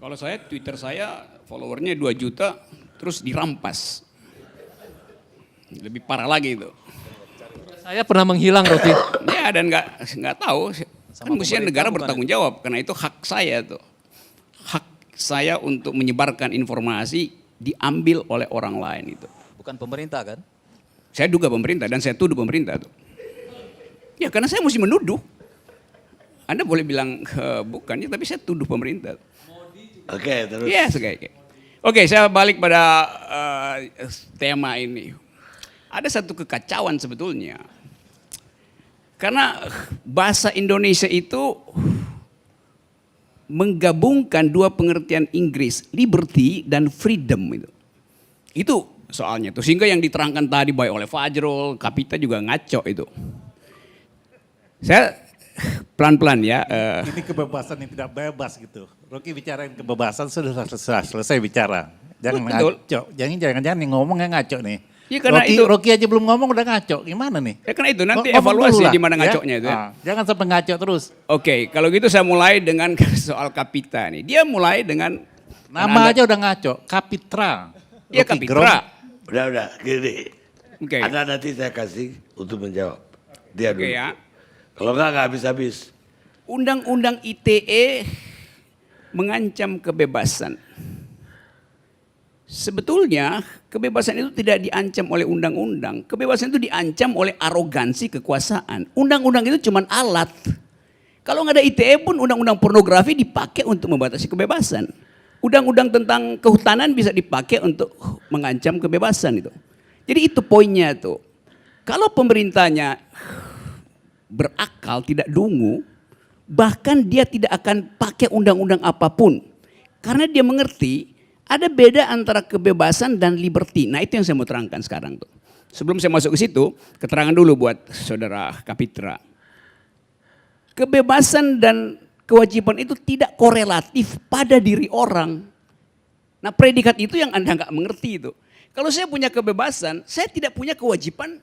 Kalau saya, Twitter saya followernya 2 juta, terus dirampas. Lebih parah lagi itu. Saya pernah menghilang, Rocky. Ya, dan nggak tahu. Kan mestinya negara bertanggung jawab, karena itu hak saya tuh. Hak saya untuk menyebarkan informasi diambil oleh orang lain itu. Bukan pemerintah kan? Saya duga pemerintah dan saya tuduh pemerintah tuh. Ya karena saya mesti menuduh. Anda boleh bilang bukan, ya, tapi saya tuduh pemerintah. Oke, terus. Yes, oke, saya balik pada tema ini. Ada satu kekacauan sebetulnya. Karena bahasa Indonesia itu menggabungkan dua pengertian Inggris, liberty dan freedom itu. Itu soalnya tuh, sehingga yang diterangkan tadi baik oleh Fajrul, Kapita juga ngaco itu. Saya pelan-pelan ya. Ini kebebasan yang tidak bebas gitu. Rocky bicarain kebebasan sudah selesai bicara. Jangan ngaco. Jangan yang ngomong yang ngaco nih. Ya, karena Rocky aja belum ngomong udah ngaco. Gimana nih? Ya karena itu nanti evaluasi di mana ngaconya itu. Ya. Jangan sampai ngaco terus. Oke, kalau gitu saya mulai dengan soal Kapita nih. Dia mulai dengan nama aja udah ngaco. Kapitra. Iya, Kapitra. Udah, gini. Oke. Anda nanti saya kasih untuk menjawab. Dia dulu. Oke ya. Kalau nggak habis-habis. Undang-undang ITE mengancam kebebasan. Sebetulnya kebebasan itu tidak diancam oleh undang-undang. Kebebasan itu diancam oleh arogansi kekuasaan. Undang-undang itu cuma alat. Kalau nggak ada ITE pun undang-undang pornografi dipakai untuk membatasi kebebasan. Undang-undang tentang kehutanan bisa dipakai untuk mengancam kebebasan itu. Jadi itu poinnya tuh. Kalau pemerintahnya berakal, tidak dungu, bahkan dia tidak akan pakai undang-undang apapun. Karena dia mengerti ada beda antara kebebasan dan liberty. Nah itu yang saya mau terangkan sekarang tuh. Sebelum saya masuk ke situ, keterangan dulu buat saudara Kapitra. Kebebasan dan kewajiban itu tidak korelatif pada diri orang. Nah predikat itu yang Anda nggak mengerti itu. Kalau saya punya kebebasan, saya tidak punya kewajiban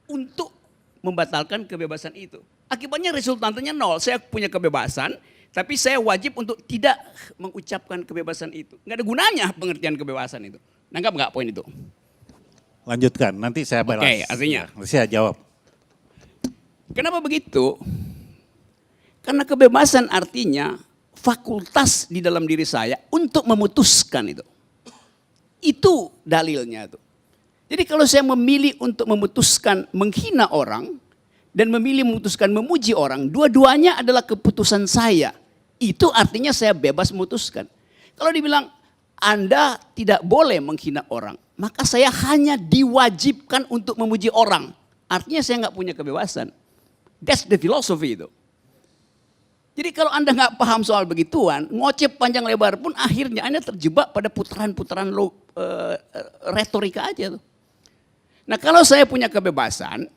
untuk membatalkan kebebasan itu. Akibatnya resultantenya nol. Saya punya kebebasan, tapi saya wajib untuk tidak mengucapkan kebebasan itu. Nggak ada gunanya pengertian kebebasan itu. Nanggap nggak poin itu? Lanjutkan, nanti saya balas. Oke, artinya. Saya jawab. Kenapa begitu? Karena kebebasan artinya fakultas di dalam diri saya untuk memutuskan itu. Itu dalilnya tuh. Jadi kalau saya memilih untuk memutuskan menghina orang dan memilih memutuskan memuji orang, dua-duanya adalah keputusan saya. Itu artinya saya bebas memutuskan. Kalau dibilang Anda tidak boleh menghina orang, maka saya hanya diwajibkan untuk memuji orang. Artinya saya nggak punya kebebasan. That's the philosophy itu. Jadi kalau Anda nggak paham soal begituan, ngoceh panjang lebar pun akhirnya Anda terjebak pada putaran-putaran retorika aja tuh. Nah kalau saya punya kebebasan,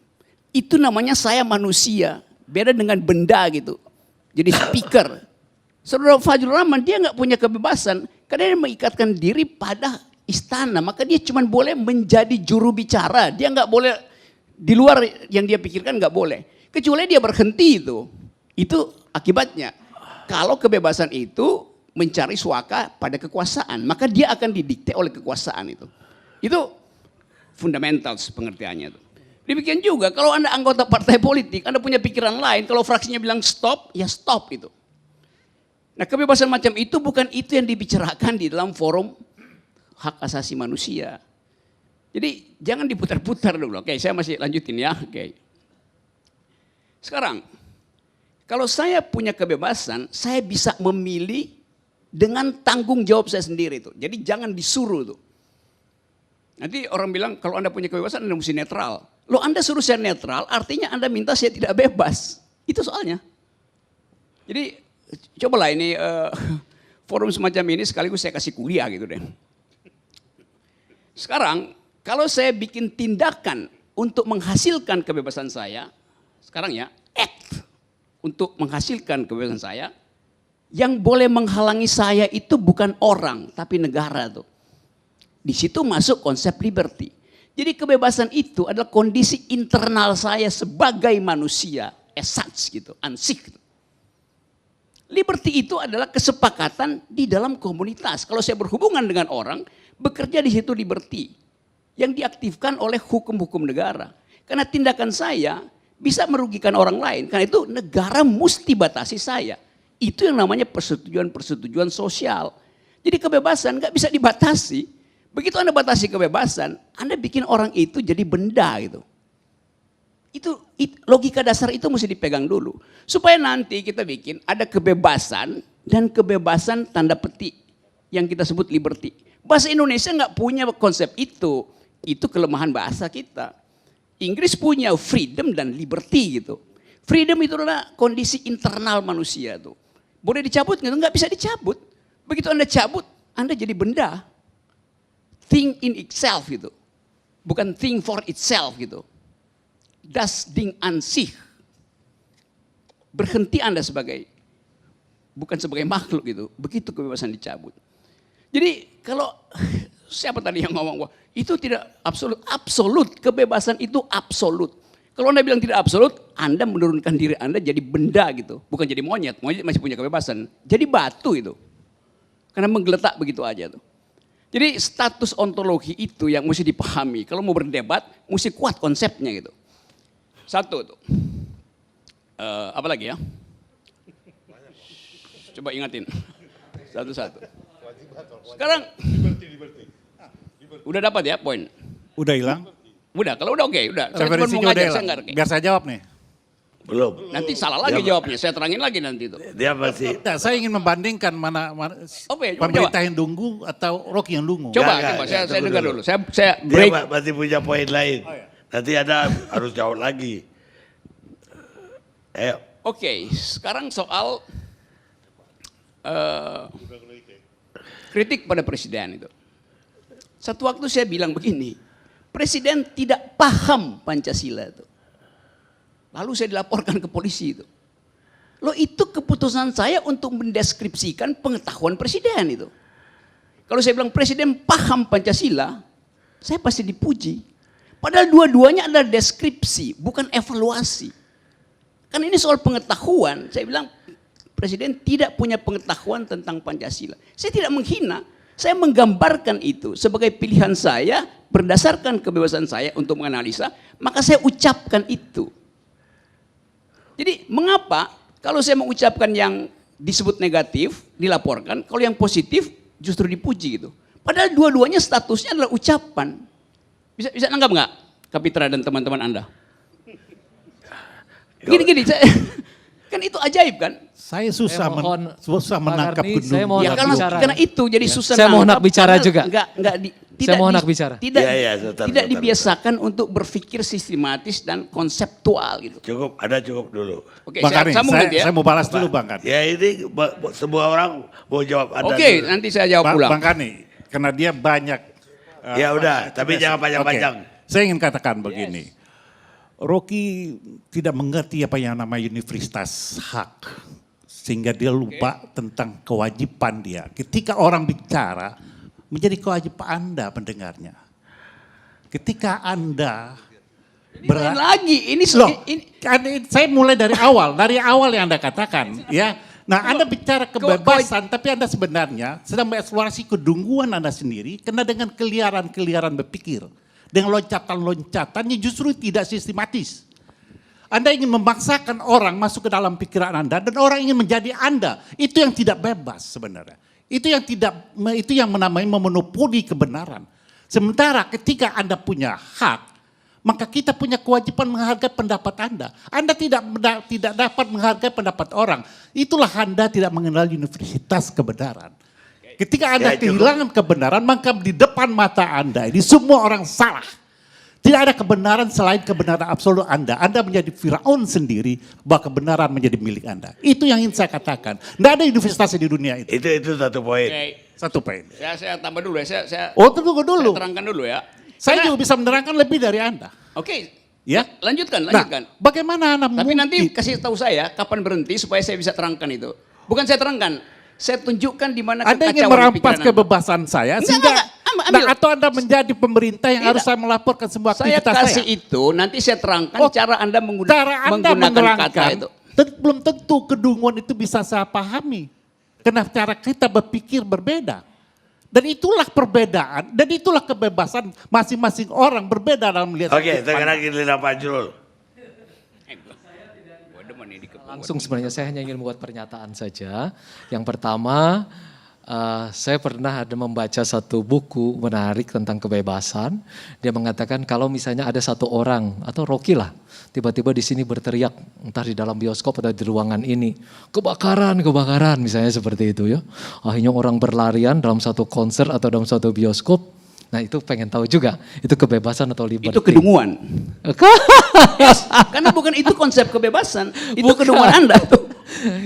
itu namanya saya manusia. Beda dengan benda gitu. Jadi speaker. Saudara Fajrul Rahman dia nggak punya kebebasan. Karena dia mengikatkan diri pada istana. Maka dia cuma boleh menjadi juru bicara. Dia nggak boleh, di luar yang dia pikirkan nggak boleh. Kecuali dia berhenti itu. Itu akibatnya. Kalau kebebasan itu mencari suaka pada kekuasaan. Maka dia akan didikte oleh kekuasaan itu. Itu fundamental pengertiannya itu. Demikian juga kalau Anda anggota partai politik, Anda punya pikiran lain, kalau fraksinya bilang stop, ya stop itu. Nah kebebasan macam itu bukan itu yang dibicarakan di dalam forum hak asasi manusia. Jadi jangan diputar-putar dulu. Oke, saya masih lanjutin ya. Oke. Sekarang, kalau saya punya kebebasan, saya bisa memilih dengan tanggung jawab saya sendiri itu. Jadi jangan disuruh tuh. Nanti orang bilang kalau Anda punya kebebasan Anda mesti netral. Loh Anda suruh saya netral artinya Anda minta saya tidak bebas. Itu soalnya. Jadi cobalah ini forum semacam ini sekaligus saya kasih kuliah gitu deh. Sekarang kalau saya bikin tindakan untuk menghasilkan kebebasan saya. Sekarang ya act untuk menghasilkan kebebasan saya. Yang boleh menghalangi saya itu bukan orang tapi negara tuh. Di situ masuk konsep liberty. Jadi kebebasan itu adalah kondisi internal saya sebagai manusia, as such gitu, ansih gitu. Liberty itu adalah kesepakatan di dalam komunitas. Kalau saya berhubungan dengan orang, bekerja di situ liberty. Yang diaktifkan oleh hukum-hukum negara. Karena tindakan saya bisa merugikan orang lain. Karena itu negara mesti batasi saya. Itu yang namanya persetujuan-persetujuan sosial. Jadi kebebasan nggak bisa dibatasi. Begitu Anda batasi kebebasan, Anda bikin orang itu jadi benda gitu. Logika dasar itu mesti dipegang dulu. Supaya nanti kita bikin ada kebebasan dan kebebasan tanda petik yang kita sebut liberty. Bahasa Indonesia nggak punya konsep itu. Itu kelemahan bahasa kita. Inggris punya freedom dan liberty gitu. Freedom itu adalah kondisi internal manusia tuh. Boleh dicabut gitu? Nggak bisa dicabut. Begitu Anda cabut, Anda jadi benda. Thing in itself gitu. Bukan thing for itself gitu. Das Ding an sich. Berhenti Anda bukan sebagai makhluk gitu. Begitu kebebasan dicabut. Jadi kalau siapa tadi yang ngomong, itu tidak absolut. Absolut, kebebasan itu absolut. Kalau Anda bilang tidak absolut, Anda menurunkan diri Anda jadi benda gitu. Bukan jadi monyet, monyet masih punya kebebasan. Jadi batu itu. Karena menggeletak begitu aja tuh. Jadi status ontologi itu yang mesti dipahami. Kalau mau berdebat, mesti kuat konsepnya gitu. Satu tuh. Apa lagi ya? Coba ingatin. Satu-satu. Sekarang udah dapat ya poin? Udah hilang? Udah, kalau udah oke, udah. Saya cuma Referensinya mau udah ngajar, hilang. saya nggak ngerti. Biar saya jawab nih. Belum. Nanti salah lagi jawabnya, saya terangin lagi nanti itu. Dia masih. Nah, saya ingin membandingkan mana Oke, pemerintah yang dungu atau Rocky yang dungu. Coba, Nggak, coba, nggak, saya tunggu dengar dulu. dulu. Saya Dia break. masih punya poin lain. Nanti Anda harus jawab lagi. Ayo. Oke, sekarang soal kritik pada presiden itu. Satu waktu saya bilang begini, presiden tidak paham Pancasila itu. Lalu saya dilaporkan ke polisi itu. Loh, itu keputusan saya untuk mendeskripsikan pengetahuan presiden itu. Kalau saya bilang presiden paham Pancasila, saya pasti dipuji. Padahal dua-duanya adalah deskripsi, bukan evaluasi. Kan ini soal pengetahuan, saya bilang presiden tidak punya pengetahuan tentang Pancasila. Saya tidak menghina, saya menggambarkan itu sebagai pilihan saya berdasarkan kebebasan saya untuk menganalisa, maka saya ucapkan itu. Jadi mengapa kalau saya mengucapkan yang disebut negatif, dilaporkan, kalau yang positif justru dipuji gitu. Padahal dua-duanya statusnya adalah ucapan. Bisa nanggap nggak, Kapitra dan teman-teman Anda? Gini, kan itu ajaib kan? Saya susah, susah Pak menangkap Karni, saya gunung. mohon Ya hak karena, bicara. karena itu jadi susah Saya mohon hak nangkap bicara karena juga. Tidak mohon hak bicara. Tidak, Ya, sebentar, tidak sebentar. dibiasakan untuk berpikir sistematis dan konseptual gitu. Cukup, Anda cukup dulu. Oke, Bang saya Karni, sambung nanti ya. saya mau balas dulu Bang Karni. Ya ini semua orang mau jawab Anda Oke, dulu. nanti saya jawab ulang. Bang Karni, karena dia banyak. Ya udah, tapi jangan panjang-panjang. Oke, saya ingin katakan begini. Rocky tidak mengerti apa yang namanya universitas hak. Sehingga dia lupa tentang kewajiban dia. Ketika orang bicara, menjadi kewajiban Anda mendengarnya. Ketika Anda Lain lagi, ini kan saya mulai dari awal yang Anda katakan, ya. Nah, Anda bicara kebebasan, tapi Anda sebenarnya sedang mengeksplorasi kedungguan Anda sendiri, karena dengan keliaran-keliaran berpikir, dengan loncatan-loncatan yang justru tidak sistematis. Anda ingin memaksakan orang masuk ke dalam pikiran Anda, dan orang ingin menjadi Anda. Itu yang tidak bebas sebenarnya. Itu yang menamai memonopoli kebenaran. Sementara ketika Anda punya hak, maka kita punya kewajiban menghargai pendapat Anda. Anda tidak dapat menghargai pendapat orang. Itulah Anda tidak mengenal universitas kebenaran. Ketika Anda kehilangan kebenaran, maka di depan mata Anda ini semua orang salah. Tidak ada kebenaran selain kebenaran absolut Anda. Anda menjadi Firaun sendiri, bahwa kebenaran menjadi milik Anda. Itu yang ingin saya katakan. Tidak ada universitas di dunia itu. Itu satu poin. Oke, Satu poin. saya tambah dulu ya. Saya Tunggu dulu. terangkan dulu ya. Saya juga bisa menerangkan lebih dari Anda. Oke, Ya. lanjutkan. Nah, bagaimana Anda Tapi nanti mungkin- kasih tahu saya kapan berhenti supaya saya bisa terangkan itu. Bukan saya terangkan, saya tunjukkan di mana Anda ingin kekacauan merampas pikiran Anda. kebebasan saya Enggak, ambil. Nah, atau Anda menjadi pemerintah yang Tidak. harus saya melaporkan semua Saya aktivitas kasih saya. itu, nanti saya terangkan Oh, cara Anda cara Anda menggunakan kata menerangkan itu. Belum tentu kedunguan itu bisa saya pahami. Karena cara kita berpikir berbeda. Dan itulah perbedaan, dan itulah kebebasan masing-masing orang berbeda dalam melihat. Oke, sekarang giliran Pak Jul. Langsung sebenarnya saya hanya ingin membuat pernyataan saja. Yang pertama, saya pernah ada membaca satu buku menarik tentang kebebasan. Dia mengatakan kalau misalnya ada satu orang atau Rocky lah, tiba-tiba di sini berteriak, entah di dalam bioskop atau di ruangan ini, kebakaran, kebakaran, misalnya seperti itu ya. Akhirnya orang berlarian dalam satu konser atau dalam satu bioskop. Nah itu pengen tahu juga, itu kebebasan atau liberty? Itu kedunguan. Karena bukan itu konsep kebebasan, itu kedunguan Anda tuh.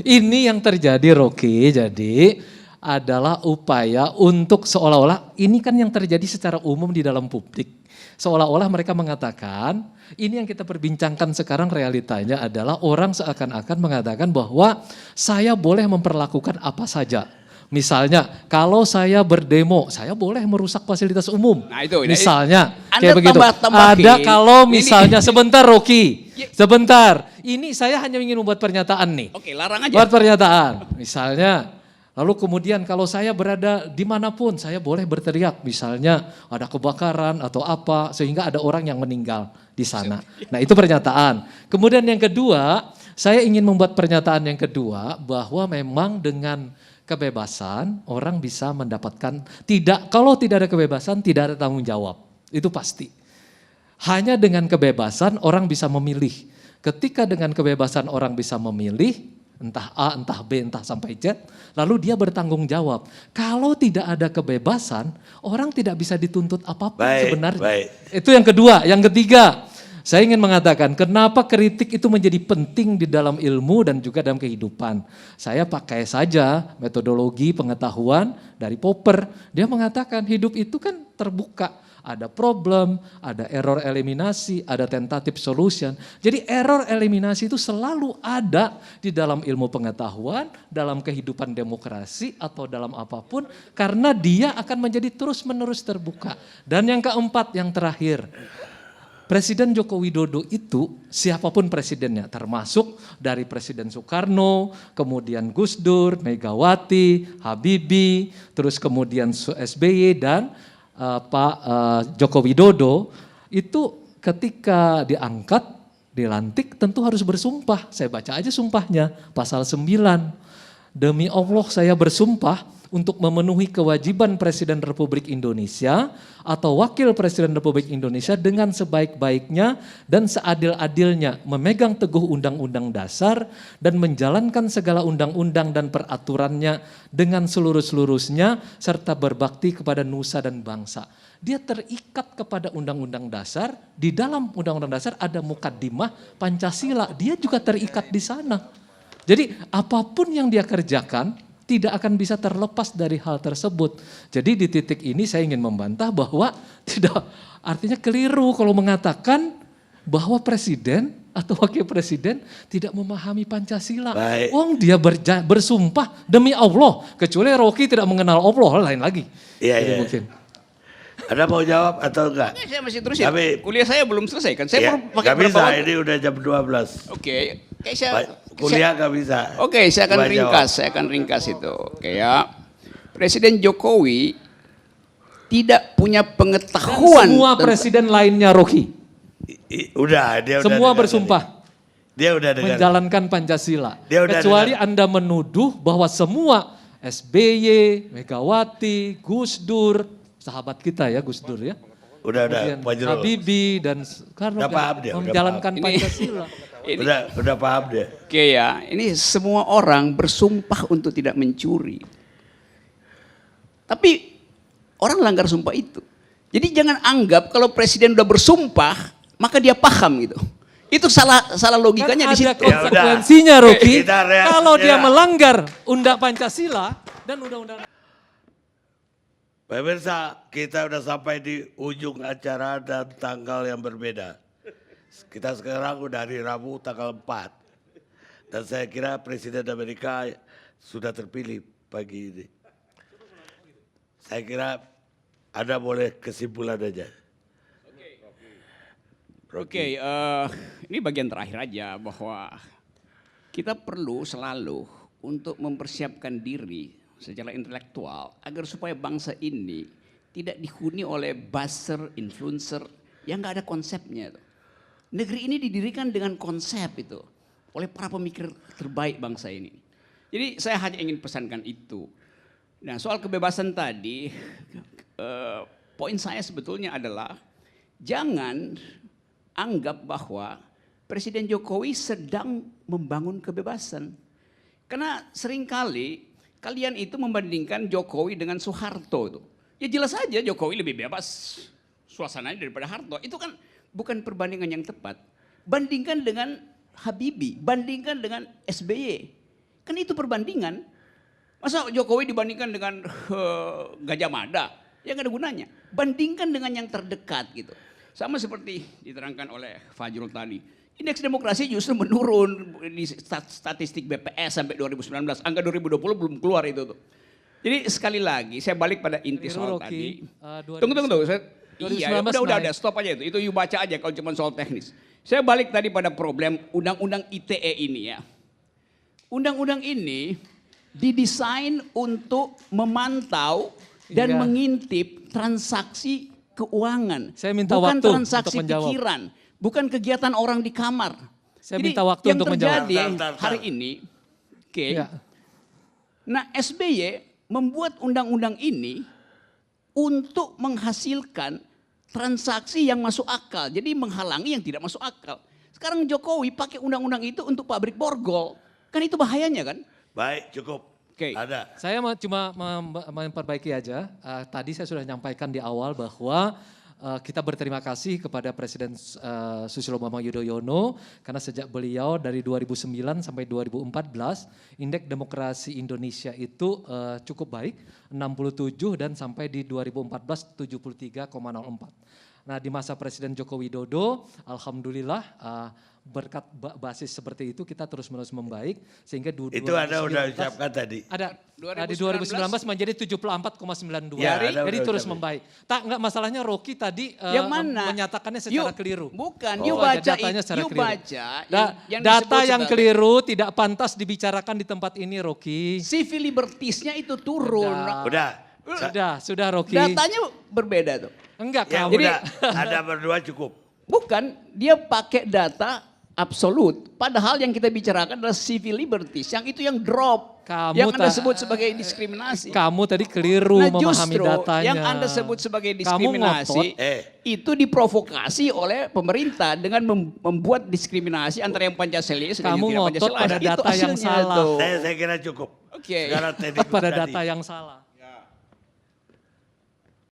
Ini yang terjadi Rocky, jadi adalah upaya untuk seolah-olah, ini kan yang terjadi secara umum di dalam publik. Seolah-olah mereka mengatakan, ini yang kita perbincangkan sekarang realitanya adalah orang seakan-akan mengatakan bahwa saya boleh memperlakukan apa saja. Misalnya, kalau saya berdemo, saya boleh merusak fasilitas umum. Nah, itu, misalnya, Anda kayak begitu. tambah-tambahin. Ada kalau misalnya, sebentar Rocky, sebentar. Ini saya hanya ingin membuat pernyataan nih. Oke, larang aja. Buat pernyataan, misalnya. Lalu kemudian kalau saya berada dimanapun, saya boleh berteriak. Misalnya ada kebakaran atau apa, sehingga ada orang yang meninggal di sana. Nah itu pernyataan. Kemudian yang kedua, saya ingin membuat pernyataan yang kedua, bahwa memang dengan kebebasan orang bisa mendapatkan kalau tidak ada kebebasan tidak ada tanggung jawab. Itu pasti. Hanya dengan kebebasan orang bisa memilih. Ketika dengan kebebasan orang bisa memilih, entah A, entah B, entah sampai Z, lalu dia bertanggung jawab. Kalau tidak ada kebebasan, orang tidak bisa dituntut apapun sebenarnya. Baik. Itu yang kedua. Yang ketiga, saya ingin mengatakan kenapa kritik itu menjadi penting di dalam ilmu dan juga dalam kehidupan. Saya pakai saja metodologi pengetahuan dari Popper. Dia mengatakan hidup itu kan terbuka. Ada problem, ada error eliminasi, ada tentative solution. Jadi error eliminasi itu selalu ada di dalam ilmu pengetahuan, dalam kehidupan demokrasi atau dalam apapun. Karena dia akan menjadi terus-menerus terbuka. Dan yang keempat, yang terakhir. Presiden Joko Widodo itu siapapun presidennya, termasuk dari Presiden Soekarno, kemudian Gus Dur, Megawati, Habibie, terus kemudian SBY dan Pak Joko Widodo, itu ketika diangkat, dilantik tentu harus bersumpah. Saya baca aja sumpahnya, pasal 9. Demi Allah saya bersumpah untuk memenuhi kewajiban Presiden Republik Indonesia atau Wakil Presiden Republik Indonesia dengan sebaik-baiknya dan seadil-adilnya memegang teguh Undang-Undang Dasar dan menjalankan segala undang-undang dan peraturannya dengan seluruh-seluruhnya serta berbakti kepada nusa dan bangsa. Dia terikat kepada Undang-Undang Dasar, di dalam Undang-Undang Dasar ada mukaddimah Pancasila, dia juga terikat di sana. Jadi apapun yang dia kerjakan tidak akan bisa terlepas dari hal tersebut. Jadi di titik ini saya ingin membantah bahwa tidak, artinya keliru kalau mengatakan bahwa presiden atau wakil presiden tidak memahami Pancasila. Wong dia bersumpah demi Allah, kecuali Rocky tidak mengenal Allah, lain lagi. Iya. Mungkin. Ada mau jawab atau enggak? Saya masih terusin. Tapi- Kuliah saya belum selesai kan. Saya baru pakai Gak berapa bisa, waktu. ini udah jam 12. Oke, Kuliah gak bisa. Oke, saya akan Coba ringkas, saya akan ringkas itu. Oke ya. Presiden Jokowi tidak punya pengetahuan. Semua presiden lainnya Rocky. Udah, dia udah Semua dengar bersumpah. tadi. Dia udah dengar. Menjalankan Pancasila. Dia udah Kecuali dengar. Anda menuduh bahwa semua SBY, Megawati, Gus Dur, sahabat kita ya Gus Dur ya. Udah, Kemudian Pak Jero. Habibie dan Soekarno Udah paham dia, udah menjalankan paham. Pancasila. Ini, Udah paham dia. Oke ya, ini semua orang bersumpah untuk tidak mencuri. Tapi orang langgar sumpah itu. Jadi jangan anggap kalau presiden udah bersumpah, maka dia paham gitu. Itu salah logikanya Kan di ada situ. konsekuensinya Rocky. Kita reaksi Kalau dia ya. melanggar Undang Pancasila dan Undang-Undang. Pemirsa, kita udah sampai di ujung acara dan tanggal yang berbeda. Kita sekarang udah hari Rabu tanggal 4. Dan saya kira Presiden Amerika sudah terpilih pagi ini. Saya kira Anda boleh kesimpulan aja. Oke, ini bagian terakhir aja bahwa kita perlu selalu untuk mempersiapkan diri secara intelektual agar supaya bangsa ini tidak dihuni oleh buzzer, influencer yang nggak ada konsepnya. Negeri ini didirikan dengan konsep itu oleh para pemikir terbaik bangsa ini. Jadi saya hanya ingin pesankan itu. Nah, soal kebebasan tadi, poin saya sebetulnya adalah jangan anggap bahwa Presiden Jokowi sedang membangun kebebasan. Karena seringkali kalian itu membandingkan Jokowi dengan Soeharto itu. Ya jelas saja Jokowi lebih bebas suasananya daripada Harto. Itu kan bukan perbandingan yang tepat. Bandingkan dengan Habibie, bandingkan dengan SBY. Kan itu perbandingan. Masa Jokowi dibandingkan dengan Gajah Mada? Ya nggak ada gunanya. Bandingkan dengan yang terdekat gitu. Sama seperti diterangkan oleh Fajrul tadi. Indeks demokrasi justru menurun di statistik BPS sampai 2019. Angka 2020 belum keluar itu tuh. Jadi sekali lagi saya balik pada inti soal tadi. Tunggu. Iya, udah, stop aja itu. Itu you baca aja kalau cuma soal teknis. Saya balik tadi pada problem undang-undang ITE ini ya. Undang-undang ini didesain untuk memantau dan mengintip transaksi keuangan. Saya minta bukan waktu transaksi untuk menjawab. pikiran, bukan kegiatan orang di kamar. Saya Jadi, minta waktu yang untuk menjawab. terjadi hari ini, Ya. nah SBY membuat undang-undang ini untuk menghasilkan transaksi yang masuk akal. Jadi menghalangi yang tidak masuk akal. Sekarang Jokowi pakai undang-undang itu untuk pabrik borgol. Kan itu bahayanya kan? Baik, cukup. Oke. Ada. Saya cuma memperbaiki aja. Tadi saya sudah nyampaikan di awal bahwa kita berterima kasih kepada Presiden Susilo Bambang Yudhoyono karena sejak beliau dari 2009 sampai 2014 indeks demokrasi Indonesia itu cukup baik 67 dan sampai di 2014 73,04. Nah di masa Presiden Joko Widodo alhamdulillah berkat basis seperti itu kita terus-menerus membaik sehingga Itu Anda udah ucapkan tadi. ada di 2019 menjadi 74,92. Ya, jadi udah terus ucapin. membaik. Tak enggak masalahnya Rocky tadi Yang mana? menyatakannya secara keliru. Bukan, Oh, you baca datanya secara you keliru. baca yang Data disebut yang sebagai keliru tidak pantas dibicarakan di tempat ini Rocky. civil liberties-nya itu turun. Sudah Rocky. Datanya berbeda tuh. Enggak Ya kamu. udah, Anda berdua cukup. Bukan, dia pakai data absolut. Padahal yang kita bicarakan adalah civil liberties. Yang itu yang drop. Kamu yang Anda sebut sebagai diskriminasi. Kamu tadi keliru Nah memahami justru datanya. yang Anda sebut sebagai Kamu diskriminasi ngotot. itu diprovokasi oleh pemerintah dengan membuat diskriminasi antara yang Pancasilais dan yang Kamu tidak ngotot Pancasila. pada Itu data yang hasilnya salah. tuh. Saya kira cukup. Oke. Sekarang teknik pada tadi. data yang salah.